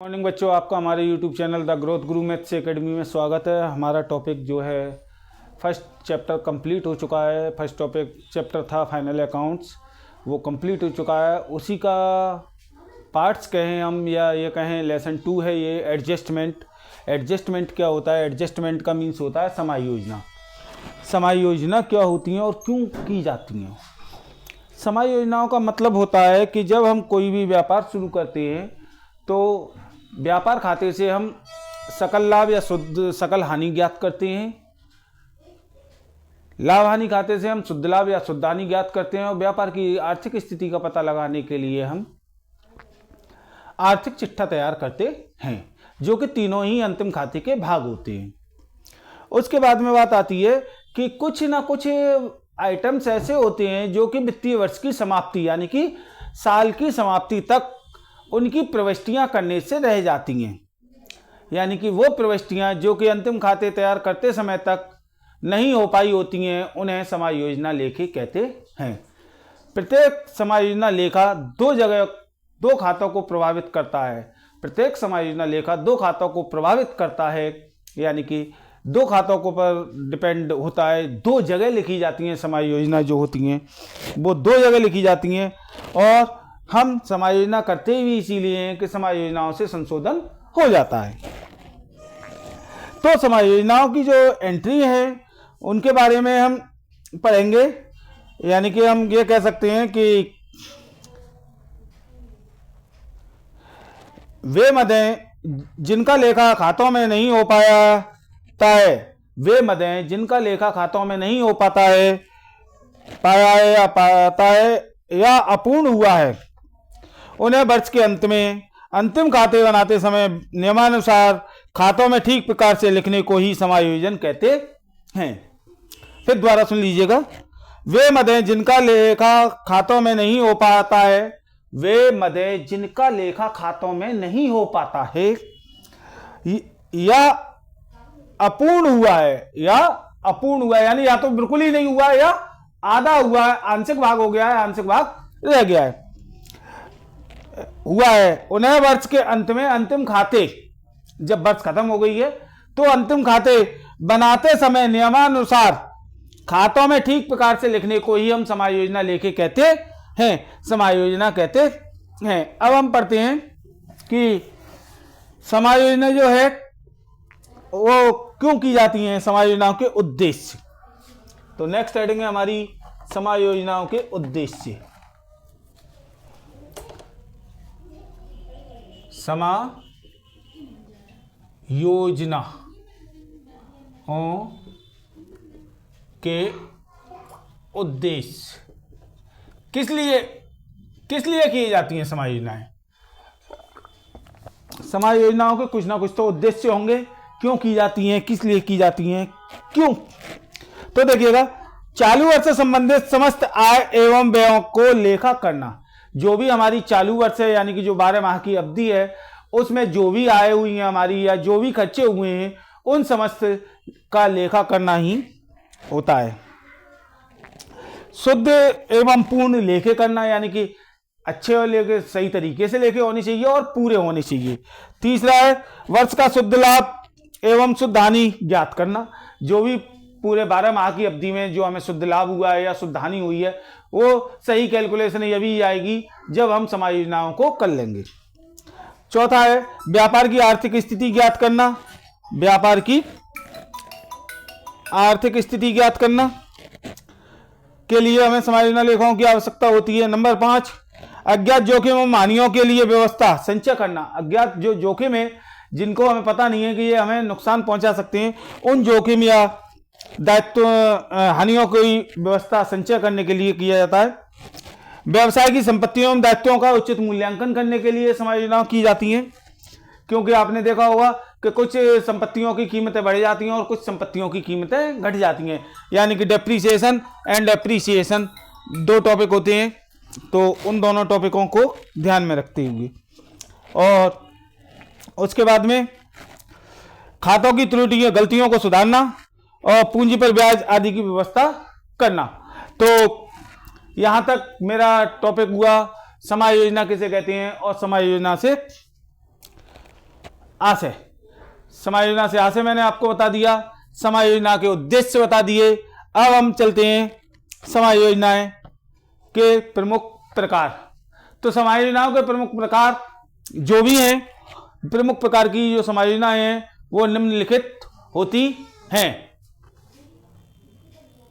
Morning बच्चों, आपका हमारे YouTube channel the growth Guru maths academy में स्वागत है। हमारा टॉपिक जो है फर्स्ट चैप्टर कंप्लीट हो चुका है। फर्स्ट टॉपिक चैप्टर था फाइनल अकाउंट्स, वो कंप्लीट हो चुका है। उसी का पार्ट्स कहें हम या ये कहें लेसन 2 है ये एडजस्टमेंट। एडजस्टमेंट क्या होता है? एडजस्टमेंट का मीन्स होता है समायोजना। समायोजना क्या होती हैं और क्यों की जाती हैं? समायोजनाओं का मतलब होता है कि जब हम कोई भी व्यापार शुरू करते हैं तो व्यापार खाते से हम सकल लाभ या शुद्ध सकल हानि ज्ञात करते हैं। लाभ हानि खाते से हम शुद्ध लाभ या शुद्ध हानि ज्ञात करते हैं। और व्यापार की आर्थिक स्थिति का पता लगाने के लिए हम आर्थिक चिट्ठा तैयार करते हैं, जो कि तीनों ही अंतिम खाते के भाग होते हैं। उसके बाद में बात आती है कि कुछ ना कुछ आइटम्स ऐसे होते हैं जो कि वित्तीय वर्ष की समाप्ति यानी कि साल की समाप्ति तक उनकी प्रविष्टियां करने से रह जाती हैं। यानी कि वो प्रविष्टियां जो कि अंतिम खाते तैयार करते समय तक नहीं हो पाई होती हैं, उन्हें समायोजना लेखे कहते हैं। प्रत्येक समायोजना लेखा दो खातों को प्रभावित करता है। प्रत्येक समायोजना लेखा दो खातों को प्रभावित करता है, यानी कि दो खातों को पर डिपेंड होता है। दो जगह लिखी जाती हैं समायोजना जो होती हैं, वो दो जगह लिखी जाती हैं। और हम समायोजना करते ही इसीलिए हैं कि समायोजनाओं से संशोधन हो जाता है। तो समायोजनाओं की जो एंट्री है उनके बारे में हम पढ़ेंगे। यानी कि हम ये कह सकते हैं कि वे मदें जिनका लेखा खातों में नहीं हो पाता है, वे मदें जिनका लेखा खातों में नहीं हो पाता है, पाया है या पाता है या अपूर्ण हुआ है, उन्हें वर्ष के अंत में अंतिम खाते बनाते समय नियमानुसार खातों में ठीक प्रकार से लिखने को ही समायोजन कहते हैं। फिर दोबारा सुन लीजिएगा। वे मदें जिनका लेखा खातों में नहीं हो पाता है, वे मदें जिनका लेखा खातों में नहीं हो पाता है या अपूर्ण हुआ है, यानी या तो बिल्कुल ही नहीं हुआ है या आधा हुआ है, आंशिक भाग हो गया है, आंशिक भाग रह गया है, हुआ है, उन्हें वर्ष के अंत में अंतिम खाते, जब वर्ष खत्म हो गई है तो अंतिम खाते बनाते समय नियमानुसार खातों में ठीक प्रकार से लिखने को ही हम समायोजना लेखे कहते हैं, समायोजना कहते हैं। अब हम पढ़ते हैं कि समायोजना जो है वो क्यों की जाती हैं, समायोजनाओं के उद्देश्य। तो नेक्स्ट हेडिंग है हमारी समायोजनाओं के उद्देश्य। समायोजनाओं के उद्देश्य किस लिए की जाती हैं समायोजनाएं? समायोजनाओं के कुछ ना कुछ तो उद्देश्य होंगे। क्यों की जाती हैं, किस लिए की जाती हैं, क्यों? तो देखिएगा, चालू वर्ष से संबंधित समस्त आय एवं व्ययों को लेखा करना। जो भी हमारी चालू वर्ष है यानी कि जो 12 माह की अवधि है, उसमें जो भी आय हुई है हमारी या जो भी खर्चे हुए हैं, उन समस्त का लेखा करना ही होता है। शुद्ध एवं पूर्ण लेखे करना, यानी कि अच्छे और लेखे सही तरीके से लेखे होने चाहिए और पूरे होने चाहिए। तीसरा है वर्ष का शुद्ध लाभ एवं शुद्ध हानि ज्ञात करना। जो भी पूरे 12 माह की अवधि में जो हमें शुद्ध लाभ हुआ है या शुद्ध हानि हुई है, वो सही कैलकुलेशन अभी आएगी जब हम समायोजनाओं को कर लेंगे। चौथा है व्यापार की आर्थिक स्थिति ज्ञात करना। व्यापार की आर्थिक स्थिति ज्ञात करना के लिए हमें समायोजना लेखाओं की आवश्यकता होती है। नंबर 5, अज्ञात जोखिम एवं हानियों के लिए व्यवस्था संचय करना। अज्ञात जो जोखिम है, जिनको हमें पता नहीं है कि ये हमें नुकसान पहुंचा सकते हैं, उन जोखिम या दायित्व हानियों की व्यवस्था संचय करने के लिए किया जाता है। व्यवसाय की संपत्तियों एवं दायित्वों का उचित मूल्यांकन करने के लिए समायोजनाएं की जाती हैं। क्योंकि आपने देखा होगा कि कुछ संपत्तियों की कीमतें बढ़ जाती हैं और कुछ संपत्तियों की कीमतें घट जाती हैं, यानी कि डेप्रीसिएशन एंड एप्रीसिएशन दो टॉपिक होते हैं। तो उन दोनों टॉपिकों को ध्यान में रखते हुए, और उसके बाद में खातों की त्रुटियों गलतियों को सुधारना और पूंजी पर ब्याज आदि की व्यवस्था करना। तो यहां तक मेरा टॉपिक हुआ समायोजना किसे कहते हैं और समायोजना से आशय। समायोजना से आशय मैंने आपको बता दिया, समायोजना के उद्देश्य बता दिए। अब हम चलते हैं समायोजनाएं के प्रमुख प्रकार। तो समायोजनाओं के प्रमुख प्रकार जो भी हैं, प्रमुख प्रकार की जो समायोजनाएं हैं वो निम्नलिखित होती हैं।